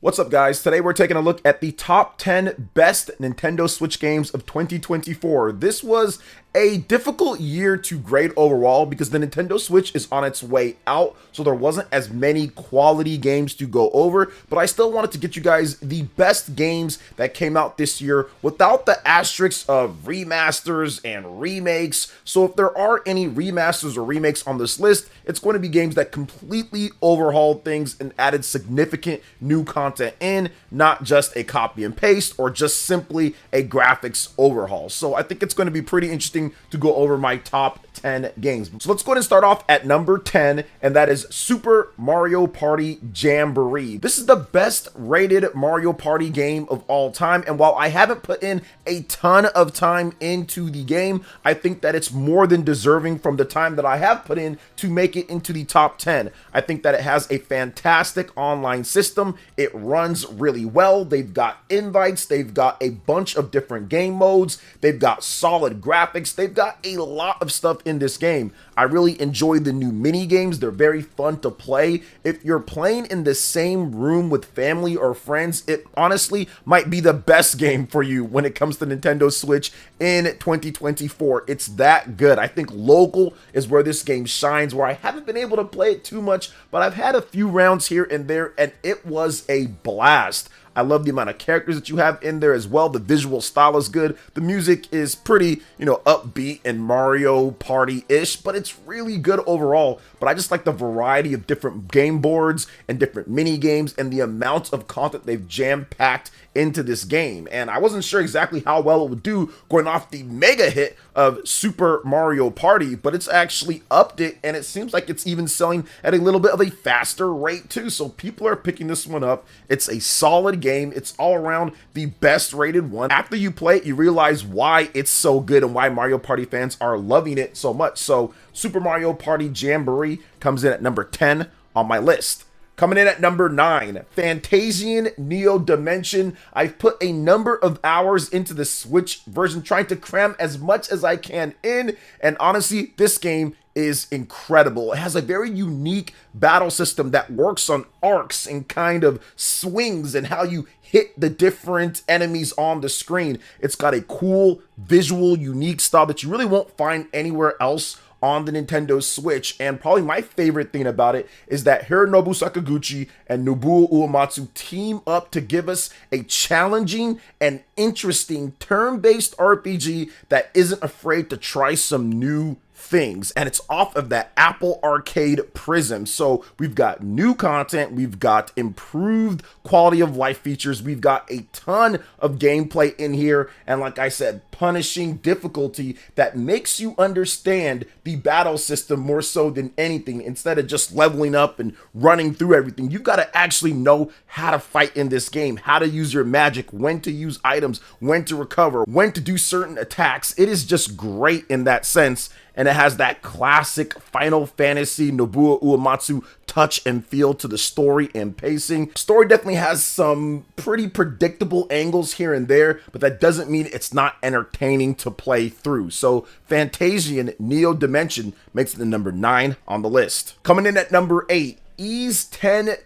What's up, guys? Today we're taking a look at the top 10 best Nintendo Switch games of 2024. This was a difficult year to grade overall because the Nintendo Switch is on its way out, so there wasn't as many quality games to go over, but I still wanted to get you guys the best games that came out this year without the asterisks of remasters and remakes. So if there are any remasters or remakes on this list, it's going to be games that completely overhauled things and added significant new content in, not just a copy and paste or just simply a graphics overhaul. So I think it's going to be pretty interesting to go over my top 10 games. So let's go ahead and start off at number 10, and that is Super Mario Party Jamboree. This is the best rated Mario Party game of all time, and while I haven't put in a ton of time into the game, I think that it's more than deserving from the time that I have put in to make it into the top 10. I think that it has a fantastic online system. It runs really well. They've got invites. They've got a bunch of different game modes. They've got solid graphics. They've got a lot of stuff in this game. I really enjoy the new mini games. They're very fun to play. If you're playing in the same room with family or friends, it honestly might be the best game for you when it comes to Nintendo Switch in 2024. It's that good. I think local is where this game shines, where I haven't been able to play it too much, but I've had a few rounds here and there, and it was a blast. I love the amount of characters that you have in there as well. The visual style is good. The music is pretty, upbeat and Mario Party-ish, but it's really good overall. But I just like the variety of different game boards and different mini games and the amount of content they've jam-packed into this game. And I wasn't sure exactly how well it would do going off the mega hit of Super Mario Party, but it's actually upped it, and it seems like it's even selling at a little bit of a faster rate too. So people are picking this one up. It's a solid game. It's all around the best rated one. After you play it, you realize why it's so good and why Mario Party fans are loving it so much. So Super Mario Party Jamboree comes in at number 10 on my list. Coming in at number 9, Fantasian Neo Dimension. I've put a number of hours into the Switch version, trying to cram as much as I can in, and honestly, this game is incredible. It has a very unique battle system that works on arcs and kind of swings and how you hit the different enemies on the screen. It's got a cool, visual, unique style that you really won't find anywhere else on the Nintendo Switch. And probably my favorite thing about it is that Hironobu Sakaguchi and Nobuo Uematsu team up to give us a challenging and interesting turn-based RPG that isn't afraid to try some new things, and it's off of that Apple Arcade prism. So we've got new content, we've got improved quality of life features, we've got a ton of gameplay in here, and like I said, punishing difficulty that makes you understand the battle system more so than anything. Instead of just leveling up and running through everything, you've got to actually know how to fight in this game, how to use your magic, when to use items, when to recover, when to do certain attacks. It is just great in that sense. And it has that classic Final Fantasy Nobuo Uematsu touch and feel to the story and pacing. Story definitely has some pretty predictable angles here and there, but that doesn't mean it's not entertaining to play through. So Fantasian Neo Dimension makes it the number 9 on the list. Coming in at number 8, X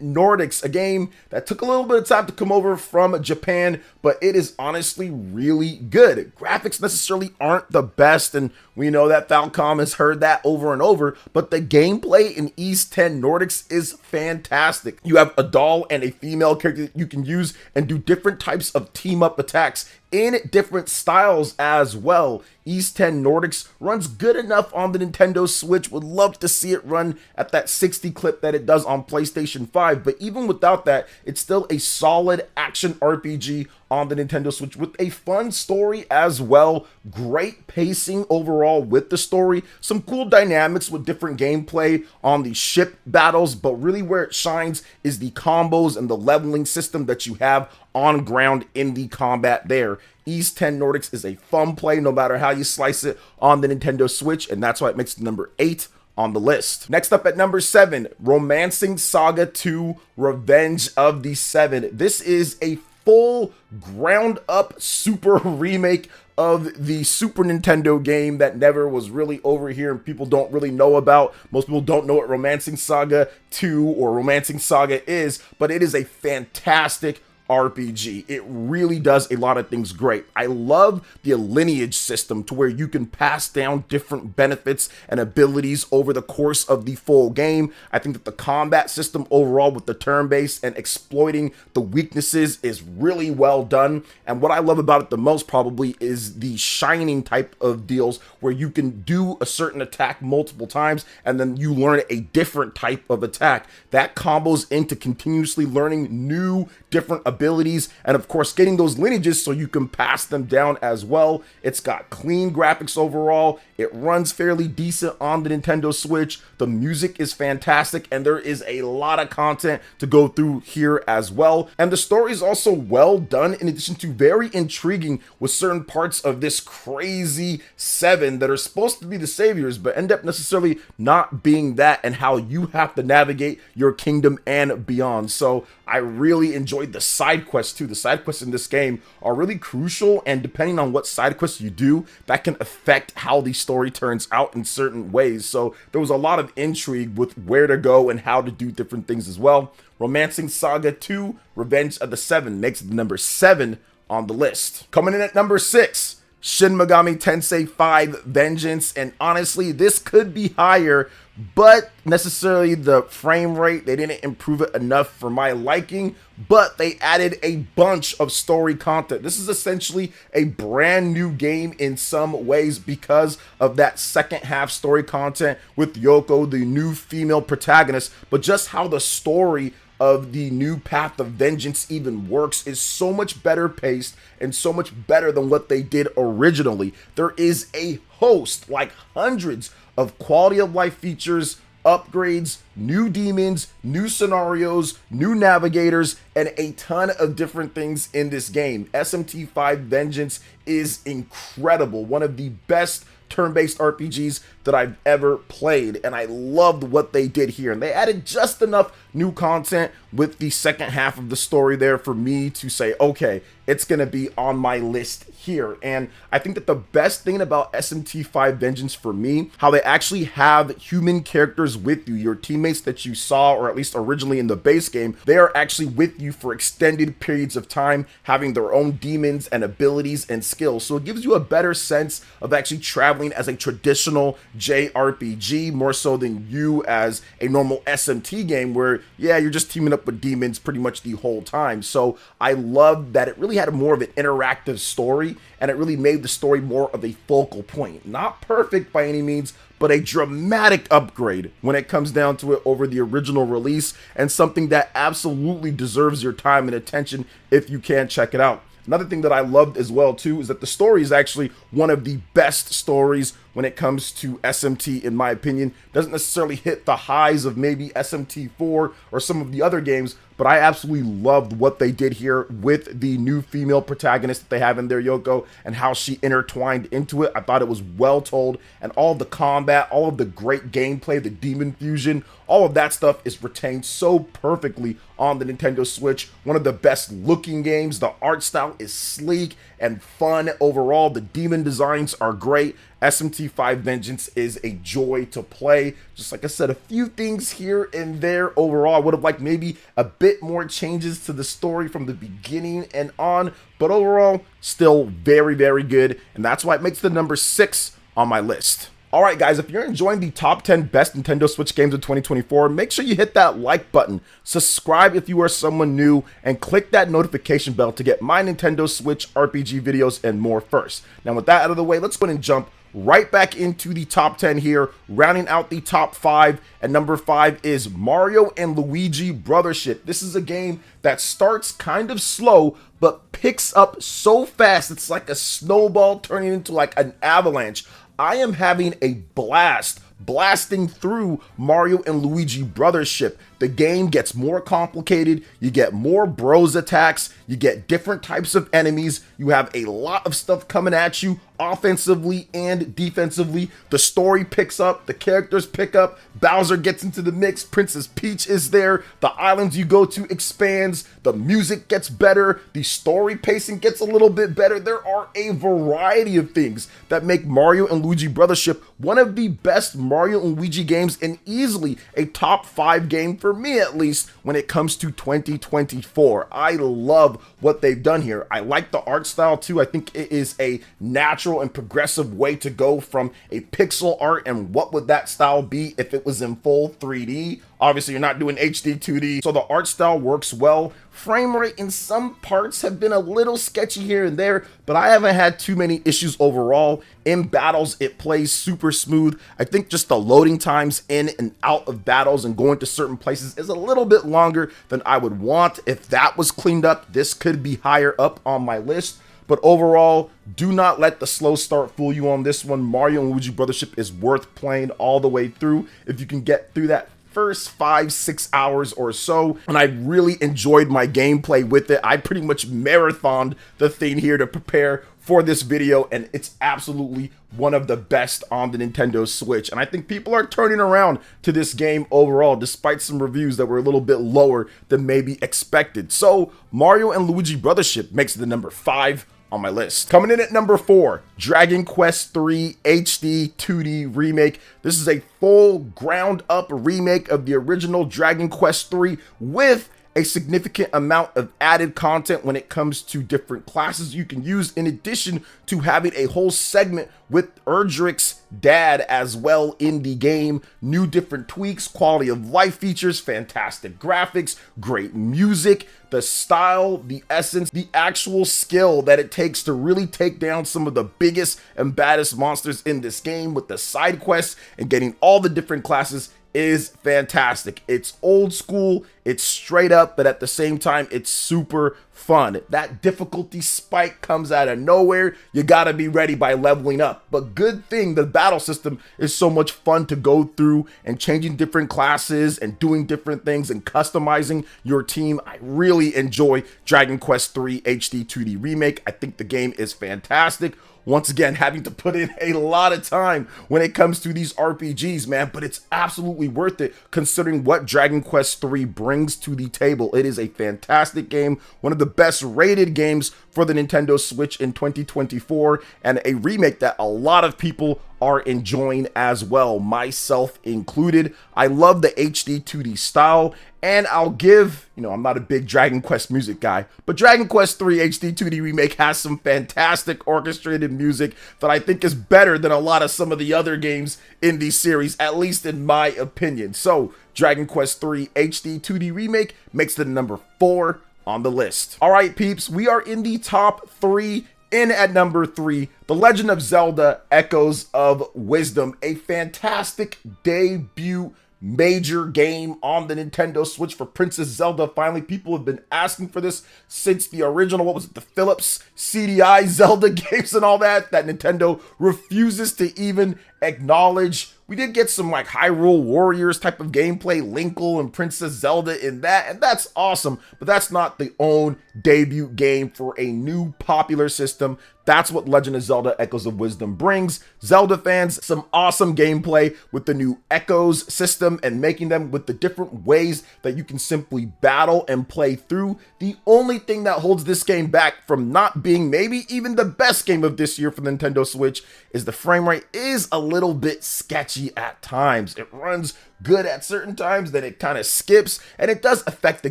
Nordics, a game that took a little bit of time to come over from Japan, but it is honestly really good. Graphics necessarily aren't the best, and we know that Falcom has heard that over and over, but the gameplay in X Nordics is fantastic. You have a doll and a female character that you can use and do different types of team-up attacks in different styles as well. X Nordics runs good enough on the Nintendo Switch. Would love to see it run at that 60 clip that it does on PlayStation 5, but even without that, it's still a solid action RPG on the Nintendo Switch with a fun story as well. Great pacing overall with the story. Some cool dynamics with different gameplay on the ship battles, but really where it shines is the combos and the leveling system that you have on ground in the combat there. X Nordics is a fun play no matter how you slice it on the Nintendo Switch, and that's why it makes it number 8 on the list. Next up at number 7, Romancing Saga 2 Revenge of the Seven. This is a full ground up super remake of the Super Nintendo game that never was really over here and people don't really know about. Most people don't know what Romancing Saga 2 or Romancing Saga is, but it is a fantastic RPG. It really does a lot of things great. I love the lineage system to where you can pass down different benefits and abilities over the course of the full game. I think that the combat system overall with the turn-based and exploiting the weaknesses is really well done. And what I love about it the most probably is the shining type of deals where you can do a certain attack multiple times and then you learn a different type of attack. That combos into continuously learning new different abilities and of course getting those lineages so you can pass them down as well. It's got clean graphics overall. It runs fairly decent on the Nintendo Switch. The music is fantastic and there is a lot of content to go through here as well. And the story is also well done in addition to very intriguing with certain parts of this crazy 7 that are supposed to be the saviors but end up necessarily not being that, and how you have to navigate your kingdom and beyond. So I really enjoyed the side quests too. The side quests in this game are really crucial, and depending on what side quests you do, that can affect how the story turns out in certain ways. So there was a lot of intrigue with where to go and how to do different things as well. Romancing Saga 2, Revenge of the Seven makes it the number 7 on the list. Coming in at number 6, Shin Megami Tensei 5 Vengeance, and honestly, this could be higher, but necessarily the frame rate, they didn't improve it enough for my liking, but they added a bunch of story content. This is essentially a brand new game in some ways because of that second half story content with Yoko, the new female protagonist, but just how the story of the new Path of Vengeance even works is so much better paced and so much better than what they did originally. There is a host, like hundreds of quality of life features, upgrades, new demons, new scenarios, new navigators, and a ton of different things in this game. SMT5 Vengeance is incredible, one of the best turn-based RPGs that I've ever played, and I loved what they did here. And they added just enough new content with the second half of the story there for me to say, okay, it's gonna be on my list here. And I think that the best thing about SMT5 Vengeance for me, how they actually have human characters with you, your teammates that you saw, or at least originally in the base game, they are actually with you for extended periods of time, having their own demons and abilities and skills. So it gives you a better sense of actually traveling as a traditional JRPG, more so than you as a normal SMT game where, yeah, you're just teaming up with demons pretty much the whole time. So I love that it really had more of an interactive story, and it really made the story more of a focal point. Not perfect by any means, but a dramatic upgrade when it comes down to it over the original release, and something that absolutely deserves your time and attention if you can check it out. Another thing that I loved as well too is that the story is actually one of the best stories when it comes to SMT, in my opinion. Doesn't necessarily hit the highs of maybe SMT4 or some of the other games, but I absolutely loved what they did here with the new female protagonist that they have in there, Yoko, and how she intertwined into it. I thought it was well told, and all of the combat, all of the great gameplay, the demon fusion, all of that stuff is retained so perfectly on the Nintendo Switch. One of the best looking games. The art style is sleek and fun overall. The demon designs are great. SMT5 Vengeance is a joy to play. Just like I said, a few things here and there overall. I would have liked maybe a bit more changes to the story from the beginning and on, but overall, still very, very good. And that's why it makes the number 6 on my list. Alright guys, if you're enjoying the top 10 best Nintendo Switch games of 2024, make sure you hit that like button, subscribe if you are someone new, and click that notification bell to get my Nintendo Switch RPG videos and more first. Now with that out of the way, let's go ahead and jump right back into the top 10 here, rounding out the top 5. And number 5 is Mario and Luigi Brothership. This is a game that starts kind of slow, but picks up so fast, it's like a snowball turning into like an avalanche. I am having a blast blasting through Mario and Luigi Brothership. The game gets more complicated, you get more bros attacks, you get different types of enemies, you have a lot of stuff coming at you offensively and defensively. The story picks up, the characters pick up, Bowser gets into the mix, Princess Peach is there, the islands you go to expands, the music gets better, the story pacing gets a little bit better. There are a variety of things that make Mario and Luigi Brothership one of the best Mario and Luigi games, and easily a top 5 game for me, at least when it comes to 2024. I love what they've done here. I like the art style too. I think it is a natural and progressive way to go from a pixel art, and what would that style be if it was in full 3D? Obviously, you're not doing HD 2D, so the art style works well. Frame rate in some parts have been a little sketchy here and there, but I haven't had too many issues overall. In battles, it plays super smooth. I think just the loading times in and out of battles and going to certain places is a little bit longer than I would want. If that was cleaned up, this could be higher up on my list. But overall, do not let the slow start fool you on this one. Mario and Luigi Brothership is worth playing all the way through if you can get through that first 5-6 hours or so, and I really enjoyed my gameplay with it. I pretty much marathoned the thing here to prepare for this video, and it's absolutely one of the best on the Nintendo Switch. And I think people are turning around to this game overall, despite some reviews that were a little bit lower than maybe expected. So Mario and Luigi Brothership makes it the number 5 on my list. Coming in at number 4, Dragon Quest III HD 2D Remake. This is a full ground up remake of the original Dragon Quest III with a significant amount of added content when it comes to different classes you can use, in addition to having a whole segment with Erdrick's dad as well in the game. New different tweaks, quality of life features, fantastic graphics, great music, the style, the essence, the actual skill that it takes to really take down some of the biggest and baddest monsters in this game with the side quests and getting all the different classes is fantastic. It's old school, it's straight up, but at the same time, it's super fun. That difficulty spike comes out of nowhere. You gotta be ready by leveling up. But good thing the battle system is so much fun to go through, and changing different classes and doing different things and customizing your team. I really enjoy Dragon Quest III HD 2D Remake. I think the game is fantastic. Once again, having to put in a lot of time when it comes to these RPGs, man, but it's absolutely worth it considering what Dragon Quest III brings to the table. It is a fantastic game, one of the best rated games for the Nintendo Switch in 2024, and a remake that a lot of people are enjoying as well, myself included. I love the HD 2D style, and I'll give, I'm not a big Dragon Quest music guy, but Dragon Quest III HD 2D Remake has some fantastic orchestrated music that I think is better than a lot of some of the other games in the series, at least in my opinion. So Dragon Quest III HD 2D Remake makes the number 4 on the list. All right, peeps, we are in the top 3. In at number 3, The Legend of Zelda Echoes of Wisdom, a fantastic debut major game on the Nintendo Switch for Princess Zelda. Finally, people have been asking for this since the original, what was it, the Philips CDI Zelda games and all that Nintendo refuses to even acknowledge. We did get some like Hyrule Warriors type of gameplay, Linkle and Princess Zelda in that, and that's awesome, but that's not the own debut game for a new popular system. That's what Legend of Zelda Echoes of Wisdom brings. Zelda fans, some awesome gameplay with the new Echoes system and making them with the different ways that you can simply battle and play through. The only thing that holds this game back from not being maybe even the best game of this year for the Nintendo Switch is the frame rate is a little bit sketchy at times. It runs good at certain times, then it kind of skips, and it does affect the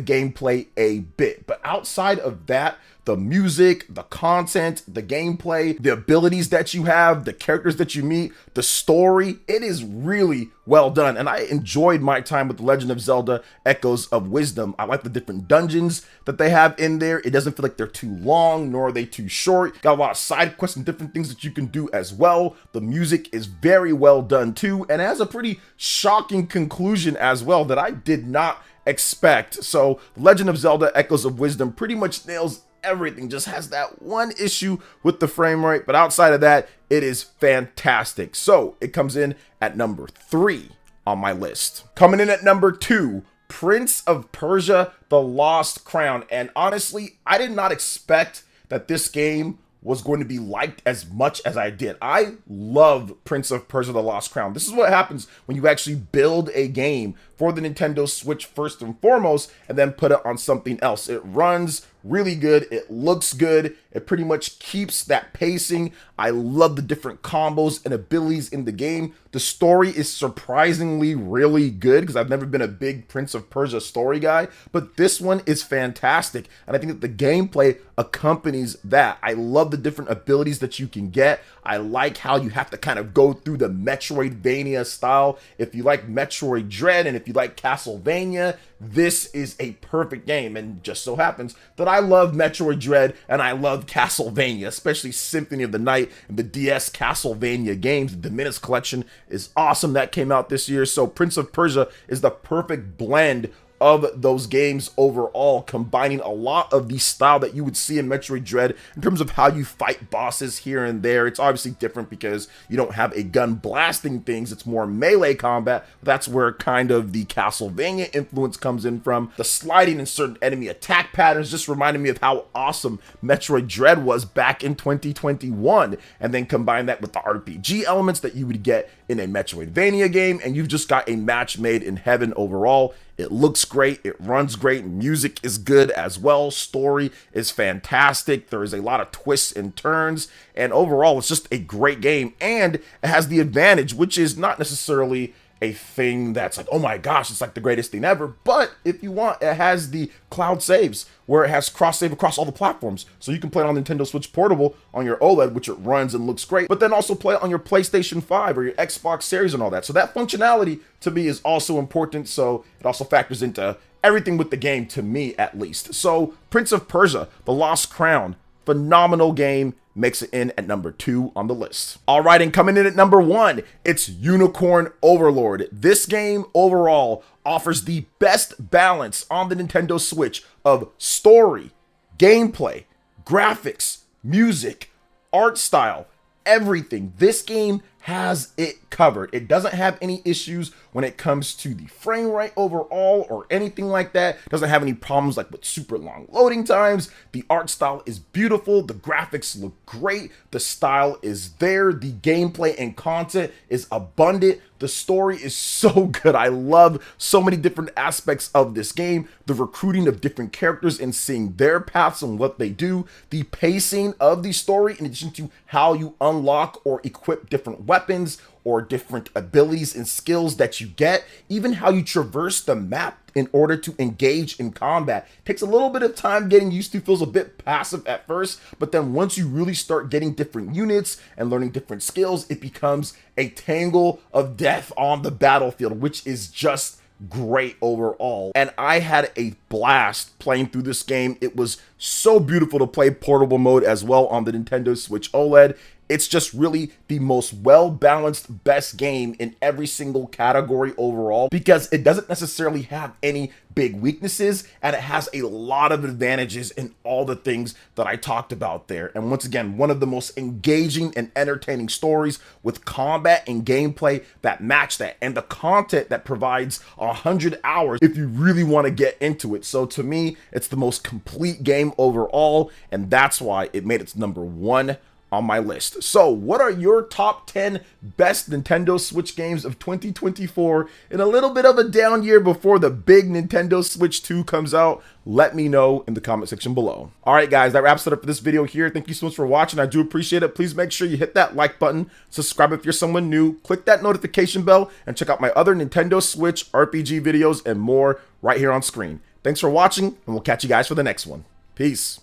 gameplay a bit. But outside of that, the music, the content, the gameplay, the abilities that you have, the characters that you meet, the story, it is really well done. And I enjoyed my time with The Legend of Zelda Echoes of Wisdom. I like the different dungeons that they have in there. It doesn't feel like they're too long, nor are they too short. Got a lot of side quests and different things that you can do as well. The music is very well done too, and has a pretty shocking conclusion as well that I did not expect. So Legend of Zelda Echoes of Wisdom pretty much nails everything, just has that one issue with the frame rate, but outside of that, it is fantastic. So it comes in at number 3 on my list. Coming in at number 2, Prince of Persia: The Lost Crown. And honestly, I did not expect that this game was going to be liked as much as I did. I love Prince of Persia: The Lost Crown. This is what happens when you actually build a game for the Nintendo Switch first and foremost, and then put it on something else. It runs really good. It looks good. It pretty much keeps that pacing. I love the different combos and abilities in the game. The story is surprisingly really good because I've never been a big Prince of Persia story guy, but this one is fantastic. And I think that the gameplay accompanies that. I love the different abilities that you can get. I like how you have to kind of go through the Metroidvania style. If you like Metroid Dread and if you like Castlevania, this is a perfect game. And just so happens that I love Metroid Dread and I love Castlevania, especially Symphony of the Night and the DS Castlevania games. The Dominus Collection is awesome. That came out this year. So Prince of Persia is the perfect blend of those games overall, combining a lot of the style that you would see in Metroid Dread in terms of how you fight bosses here and there. It's obviously different because you don't have a gun blasting things, it's more melee combat. That's where kind of the Castlevania influence comes in from. The sliding and certain enemy attack patterns just reminded me of how awesome Metroid Dread was back in 2021, and then combine that with the RPG elements that you would get in a Metroidvania game, and you've just got a match made in heaven overall. It looks great, it runs great, music is good as well, story is fantastic, there is a lot of twists and turns, and overall it's just a great game, and it has the advantage, which is not necessarily a thing that's like, oh my gosh, it's like the greatest thing ever, but if you want, it has the cloud saves, where it has cross-save across all the platforms, so you can play it on Nintendo Switch Portable on your OLED, which it runs and looks great, but then also play it on your PlayStation 5 or your Xbox Series and all that. So that functionality, to me, is also important, so it also factors into everything with the game, to me at least. So Prince of Persia: The Lost Crown, phenomenal game, makes it in at number 2 on the list. All right, and coming in at number 1, it's Unicorn Overlord. This game overall offers the best balance on the Nintendo Switch of story, gameplay, graphics, music, art style, everything. This game has it covered. It doesn't have any issues when it comes to the frame rate overall or anything like that. It doesn't have any problems like with super long loading times. The art style is beautiful. The graphics look great. The style is there. The gameplay and content is abundant. The story is so good. I love so many different aspects of this game. The recruiting of different characters and seeing their paths and what they do. The pacing of the story, in addition to how you unlock or equip different weapons or different abilities and skills that you get, even how you traverse the map in order to engage in combat. Takes a little bit of time getting used to, feels a bit passive at first, but then once you really start getting different units and learning different skills, it becomes a tangle of death on the battlefield, which is just great overall. And I had a blast playing through this game. It was so beautiful to play portable mode as well on the Nintendo Switch OLED. It's just really the most well-balanced, best game in every single category overall, because it doesn't necessarily have any big weaknesses, and it has a lot of advantages in all the things that I talked about there. And once again, one of the most engaging and entertaining stories with combat and gameplay that match that, and the content that provides 100 hours if you really want to get into it. So to me, it's the most complete game overall, and that's why it made its number 1 on my list. So what are your top 10 best Nintendo Switch games of 2024 in a little bit of a down year before the big Nintendo Switch 2 comes out? Let me know in the comment section below. All right, guys, that wraps it up for this video here. Thank you so much for watching. I do appreciate it. Please make sure you hit that like button, subscribe if you're someone new, click that notification bell, and check out my other Nintendo Switch RPG videos and more right here on screen. Thanks for watching, and we'll catch you guys for the next one. Peace.